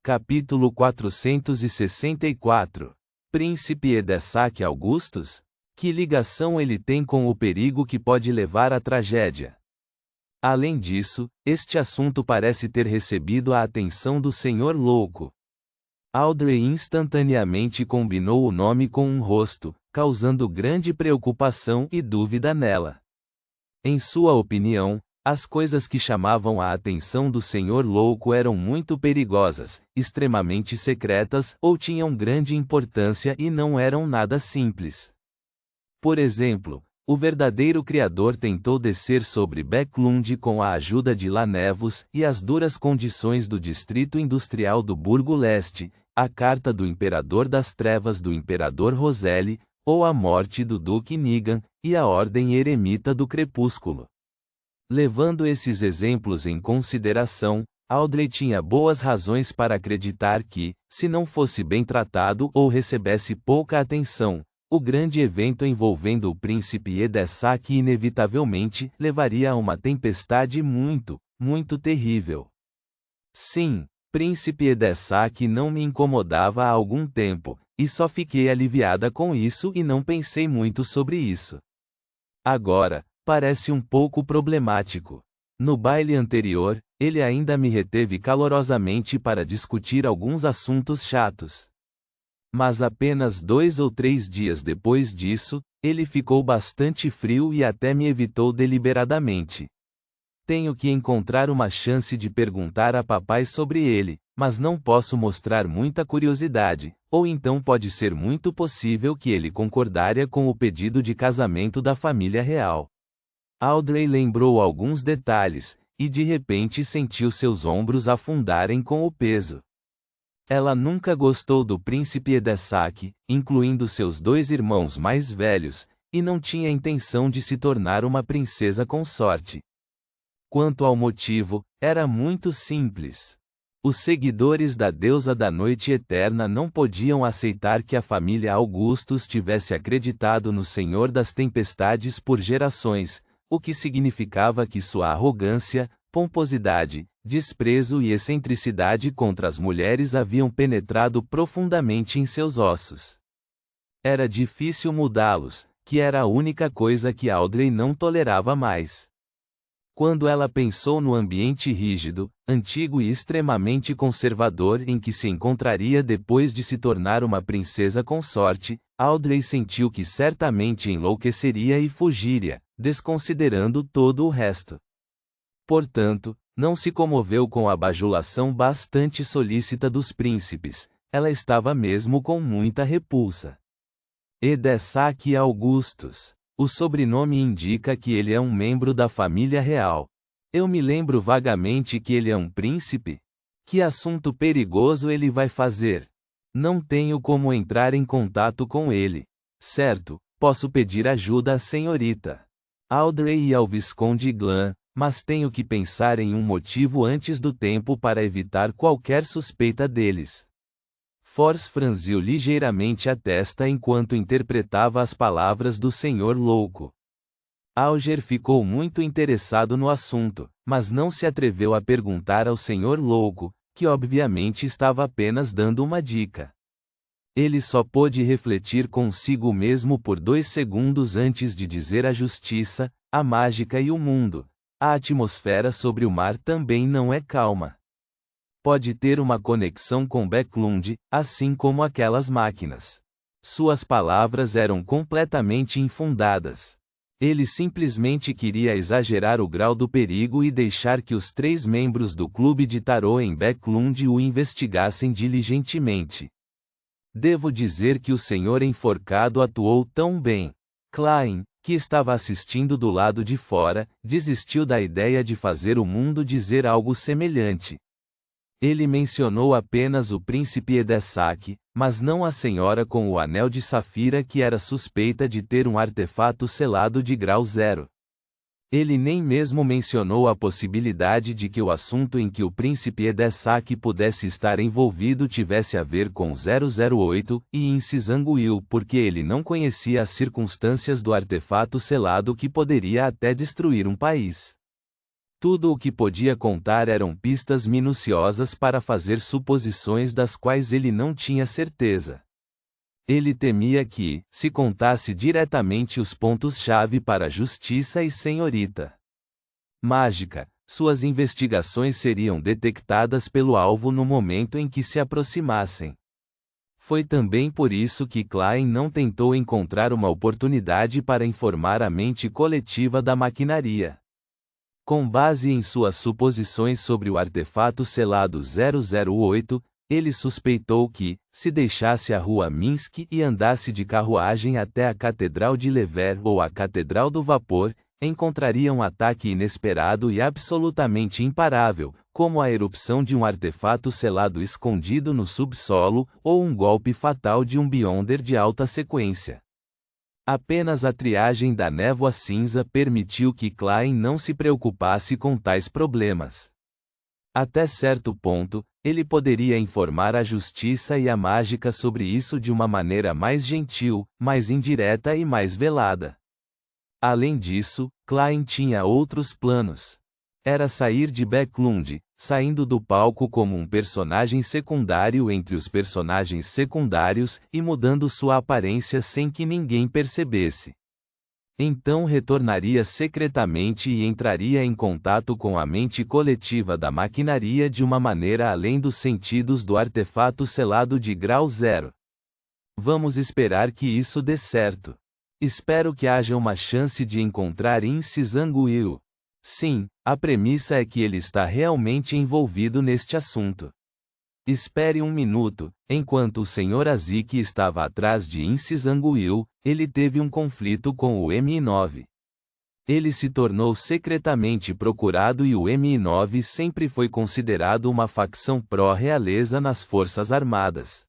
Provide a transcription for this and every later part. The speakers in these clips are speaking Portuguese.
Capítulo 464. Príncipe Edessac Augustus? Que ligação ele tem com o perigo que pode levar à tragédia? Além disso, este assunto parece ter recebido a atenção do Senhor Louco. Audrey instantaneamente combinou o nome com um rosto, causando grande preocupação e dúvida nela. Em sua opinião, as coisas que chamavam a atenção do Senhor Louco eram muito perigosas, extremamente secretas ou tinham grande importância e não eram nada simples. Por exemplo, o verdadeiro Criador tentou descer sobre Backlund com a ajuda de Lanevos e as duras condições do distrito industrial do Burgo Leste, a carta do Imperador das Trevas do Imperador Roselli, ou a morte do Duque Nigan, e a Ordem Eremita do Crepúsculo. Levando esses exemplos em consideração, Audrey tinha boas razões para acreditar que, se não fosse bem tratado ou recebesse pouca atenção, o grande evento envolvendo o príncipe Edessac inevitavelmente levaria a uma tempestade muito, muito terrível. Sim, príncipe Edessac não me incomodava há algum tempo, e só fiquei aliviada com isso e não pensei muito sobre isso. Agora, parece um pouco problemático. No baile anterior, ele ainda me reteve calorosamente para discutir alguns assuntos chatos. Mas apenas 2 ou 3 dias depois disso, ele ficou bastante frio e até me evitou deliberadamente. Tenho que encontrar uma chance de perguntar a papai sobre ele, mas não posso mostrar muita curiosidade, ou então pode ser muito possível que ele concordaria com o pedido de casamento da família real. Audrey lembrou alguns detalhes, e de repente sentiu seus ombros afundarem com o peso. Ela nunca gostou do príncipe Edessac, incluindo seus 2 irmãos mais velhos, e não tinha intenção de se tornar uma princesa consorte. Quanto ao motivo, era muito simples. Os seguidores da deusa da noite eterna não podiam aceitar que a família Augustus tivesse acreditado no Senhor das Tempestades por gerações, o que significava que sua arrogância, pomposidade, desprezo e excentricidade contra as mulheres haviam penetrado profundamente em seus ossos. Era difícil mudá-los, que era a única coisa que Audrey não tolerava mais. Quando ela pensou no ambiente rígido, antigo e extremamente conservador em que se encontraria depois de se tornar uma princesa consorte, Audrey sentiu que certamente enlouqueceria e fugiria, desconsiderando todo o resto. Portanto, não se comoveu com a bajulação bastante solícita dos príncipes, ela estava mesmo com muita repulsa. Edessac Augustus. O sobrenome indica que ele é um membro da família real. Eu me lembro vagamente que ele é um príncipe. Que assunto perigoso ele vai fazer? Não tenho como entrar em contato com ele. Certo, posso pedir ajuda à senhorita Audrey e ao Visconde Glan, mas tenho que pensar em um motivo antes do tempo para evitar qualquer suspeita deles. Force franziu ligeiramente a testa enquanto interpretava as palavras do Senhor Louco. Alger ficou muito interessado no assunto, mas não se atreveu a perguntar ao Senhor Louco, que obviamente estava apenas dando uma dica. Ele só pôde refletir consigo mesmo por 2 segundos antes de dizer a justiça, a mágica e o mundo. A atmosfera sobre o mar também não é calma. Pode ter uma conexão com Backlund, assim como aquelas máquinas. Suas palavras eram completamente infundadas. Ele simplesmente queria exagerar o grau do perigo e deixar que os 3 membros do clube de tarô em Backlund o investigassem diligentemente. Devo dizer que o senhor enforcado atuou tão bem. Klein, que estava assistindo do lado de fora, desistiu da ideia de fazer o mundo dizer algo semelhante. Ele mencionou apenas o príncipe Edessac, mas não a senhora com o anel de safira que era suspeita de ter um artefato selado de grau 0. Ele nem mesmo mencionou a possibilidade de que o assunto em que o príncipe Edessac pudesse estar envolvido tivesse a ver com 008 e Insizanguil porque ele não conhecia as circunstâncias do artefato selado que poderia até destruir um país. Tudo o que podia contar eram pistas minuciosas para fazer suposições das quais ele não tinha certeza. Ele temia que, se contasse diretamente os pontos-chave para Justiça e Senhorita Mágica, suas investigações seriam detectadas pelo alvo no momento em que se aproximassem. Foi também por isso que Klein não tentou encontrar uma oportunidade para informar a mente coletiva da maquinaria. Com base em suas suposições sobre o artefato selado 008, ele suspeitou que, se deixasse a rua Minsk e andasse de carruagem até a Catedral de Lever ou a Catedral do Vapor, encontraria um ataque inesperado e absolutamente imparável, como a erupção de um artefato selado escondido no subsolo ou um golpe fatal de um Beyonder de alta sequência. Apenas a triagem da névoa cinza permitiu que Klein não se preocupasse com tais problemas. Até certo ponto, ele poderia informar a Justiça e a Mágica sobre isso de uma maneira mais gentil, mais indireta e mais velada. Além disso, Klein tinha outros planos. Era sair de Backlund, saindo do palco como um personagem secundário entre os personagens secundários e mudando sua aparência sem que ninguém percebesse. Então retornaria secretamente e entraria em contato com a mente coletiva da maquinaria de uma maneira além dos sentidos do artefato selado de grau 0. Vamos esperar que isso dê certo. Espero que haja uma chance de encontrar Insi Zanguil. Sim, a premissa é que ele está realmente envolvido neste assunto. Espere um minuto. Enquanto o Sr. Azik estava atrás de Insi Zanguil, ele teve um conflito com o MI9. Ele se tornou secretamente procurado e o MI9 sempre foi considerado uma facção pró-realeza nas Forças Armadas.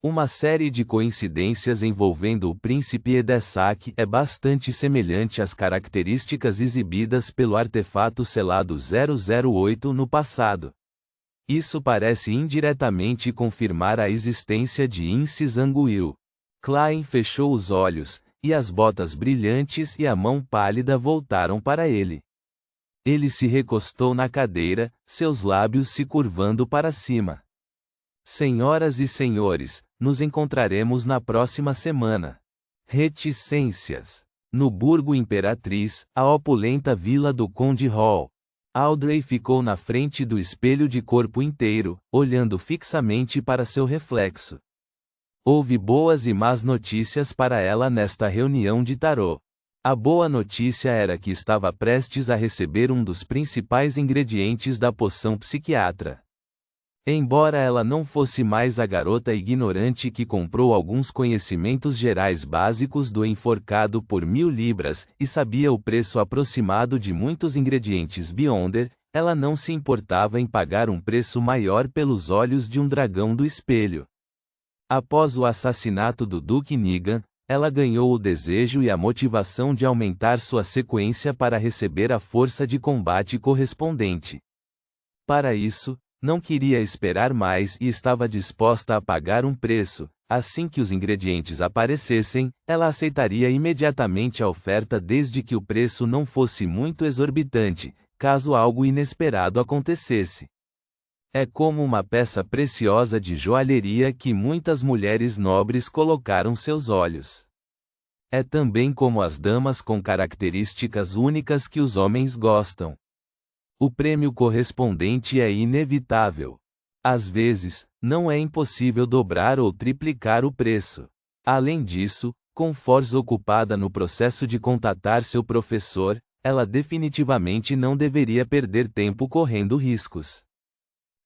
Uma série de coincidências envolvendo o príncipe Edessac é bastante semelhante às características exibidas pelo artefato selado 008 no passado. Isso parece indiretamente confirmar a existência de Insi Zanguil. Klein fechou os olhos, e as botas brilhantes e a mão pálida voltaram para ele. Ele se recostou na cadeira, seus lábios se curvando para cima. Senhoras e senhores, nos encontraremos na próxima semana. Reticências. No Burgo Imperatriz, a opulenta vila do Conde Hall. Audrey ficou na frente do espelho de corpo inteiro, olhando fixamente para seu reflexo. Houve boas e más notícias para ela nesta reunião de tarô. A boa notícia era que estava prestes a receber um dos principais ingredientes da poção psiquiatra. Embora ela não fosse mais a garota ignorante que comprou alguns conhecimentos gerais básicos do enforcado por 1000 libras, e sabia o preço aproximado de muitos ingredientes Beyonder, ela não se importava em pagar um preço maior pelos olhos de um dragão do espelho. Após o assassinato do Duque Negan, ela ganhou o desejo e a motivação de aumentar sua sequência para receber a força de combate correspondente. Para isso, não queria esperar mais e estava disposta a pagar um preço. Assim que os ingredientes aparecessem, ela aceitaria imediatamente a oferta desde que o preço não fosse muito exorbitante, caso algo inesperado acontecesse. É como uma peça preciosa de joalheria que muitas mulheres nobres colocaram seus olhos. É também como as damas com características únicas que os homens gostam. O prêmio correspondente é inevitável. Às vezes, não é impossível dobrar ou triplicar o preço. Além disso, com Force ocupada no processo de contatar seu professor, ela definitivamente não deveria perder tempo correndo riscos.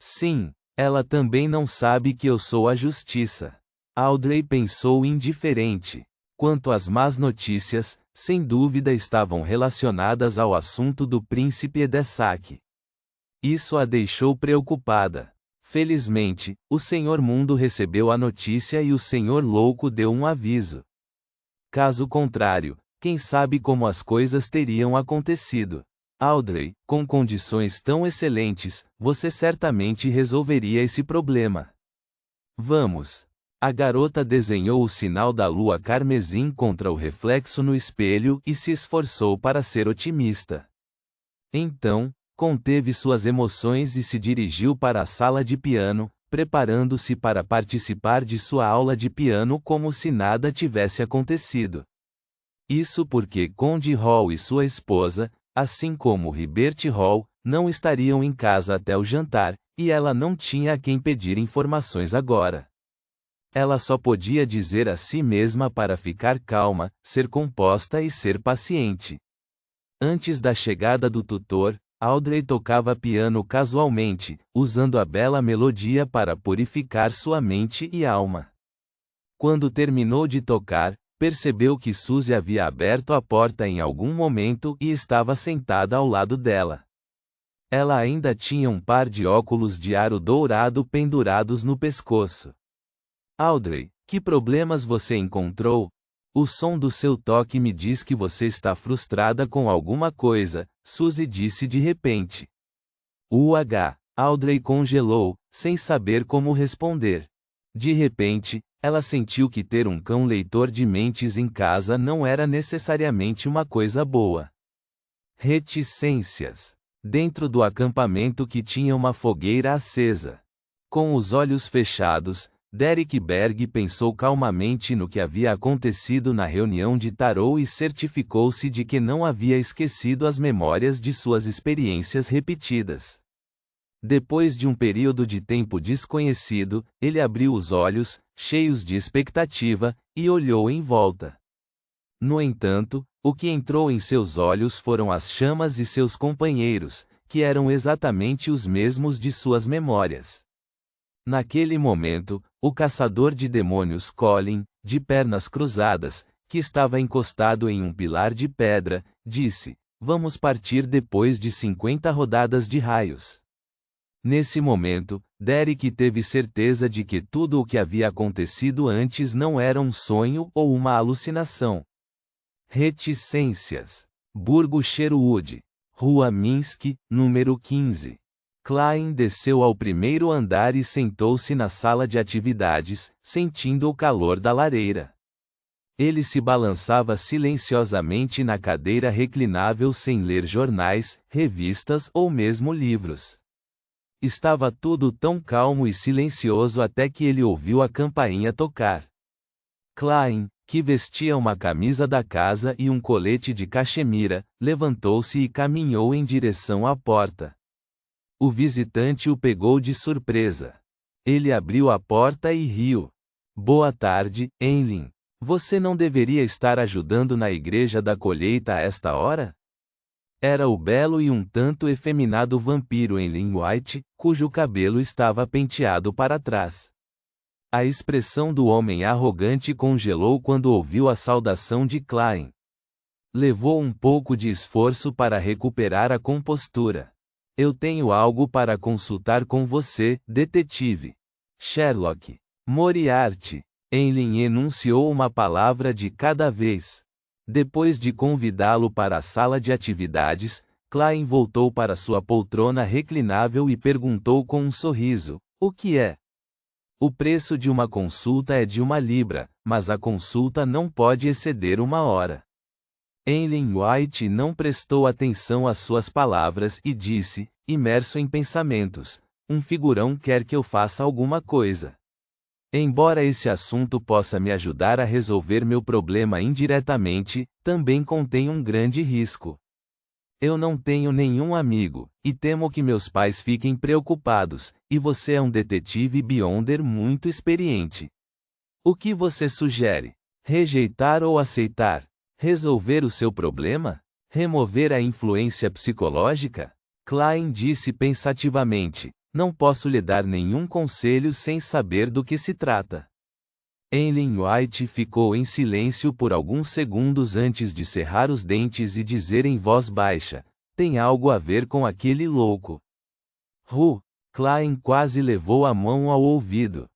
Sim, ela também não sabe que eu sou a justiça. Audrey pensou indiferente. Quanto às más notícias, sem dúvida estavam relacionadas ao assunto do príncipe Edessac. Isso a deixou preocupada. Felizmente, o Senhor Mundo recebeu a notícia e o Senhor Louco deu um aviso. Caso contrário, quem sabe como as coisas teriam acontecido. Audrey, com condições tão excelentes, você certamente resolveria esse problema. Vamos. A garota desenhou o sinal da lua carmesim contra o reflexo no espelho e se esforçou para ser otimista. Então, Conteve suas emoções e se dirigiu para a sala de piano, preparando-se para participar de sua aula de piano como se nada tivesse acontecido. Isso porque Conde Hall e sua esposa, assim como Herbert Hall, não estariam em casa até o jantar, e ela não tinha a quem pedir informações agora. Ela só podia dizer a si mesma para ficar calma, ser composta e ser paciente. Antes da chegada do tutor, Audrey tocava piano casualmente, usando a bela melodia para purificar sua mente e alma. Quando terminou de tocar, percebeu que Suzy havia aberto a porta em algum momento e estava sentada ao lado dela. Ela ainda tinha um par de óculos de aro dourado pendurados no pescoço. Audrey, que problemas você encontrou? O som do seu toque me diz que você está frustrada com alguma coisa, Suzy disse de repente. Audrey congelou, sem saber como responder. De repente, ela sentiu que ter um cão leitor de mentes em casa não era necessariamente uma coisa boa. Reticências. Dentro do acampamento que tinha uma fogueira acesa. Com os olhos fechados, Derek Berg pensou calmamente no que havia acontecido na reunião de tarô e certificou-se de que não havia esquecido as memórias de suas experiências repetidas. Depois de um período de tempo desconhecido, ele abriu os olhos, cheios de expectativa, e olhou em volta. No entanto, o que entrou em seus olhos foram as chamas e seus companheiros, que eram exatamente os mesmos de suas memórias. Naquele momento, o caçador de demônios Colin, de pernas cruzadas, que estava encostado em um pilar de pedra, disse: "Vamos partir depois de 50 rodadas de raios." Nesse momento, Derek teve certeza de que tudo o que havia acontecido antes não era um sonho ou uma alucinação. Reticências. Burgo Sherwood, Rua Minsky, número 15. Klein desceu ao primeiro andar e sentou-se na sala de atividades, sentindo o calor da lareira. Ele se balançava silenciosamente na cadeira reclinável sem ler jornais, revistas ou mesmo livros. Estava tudo tão calmo e silencioso até que ele ouviu a campainha tocar. Klein, que vestia uma camisa da casa e um colete de cachemira, levantou-se e caminhou em direção à porta. O visitante o pegou de surpresa. Ele abriu a porta e riu. "Boa tarde, Eileen. Você não deveria estar ajudando na igreja da colheita a esta hora?" Era o belo e um tanto efeminado vampiro Eileen White, cujo cabelo estava penteado para trás. A expressão do homem arrogante congelou quando ouviu a saudação de Klein. Levou um pouco de esforço para recuperar a compostura. "Eu tenho algo para consultar com você, detetive." "Sherlock Moriarty." Eileen enunciou uma palavra de cada vez. Depois de convidá-lo para a sala de atividades, Klein voltou para sua poltrona reclinável e perguntou com um sorriso: "O que é?" "O preço de uma consulta é de 1 libra, mas a consulta não pode exceder 1 hora." Eileen White não prestou atenção às suas palavras e disse, imerso em pensamentos: "Um figurão quer que eu faça alguma coisa. Embora esse assunto possa me ajudar a resolver meu problema indiretamente, também contém um grande risco. Eu não tenho nenhum amigo, e temo que meus pais fiquem preocupados, e você é um detetive Beyonder muito experiente. O que você sugere? Rejeitar ou aceitar? Resolver o seu problema? Remover a influência psicológica?" Klein disse pensativamente: "Não posso lhe dar nenhum conselho sem saber do que se trata." Eileen White ficou em silêncio por alguns segundos antes de cerrar os dentes e dizer em voz baixa: "Tem algo a ver com aquele louco." Klein quase levou a mão ao ouvido.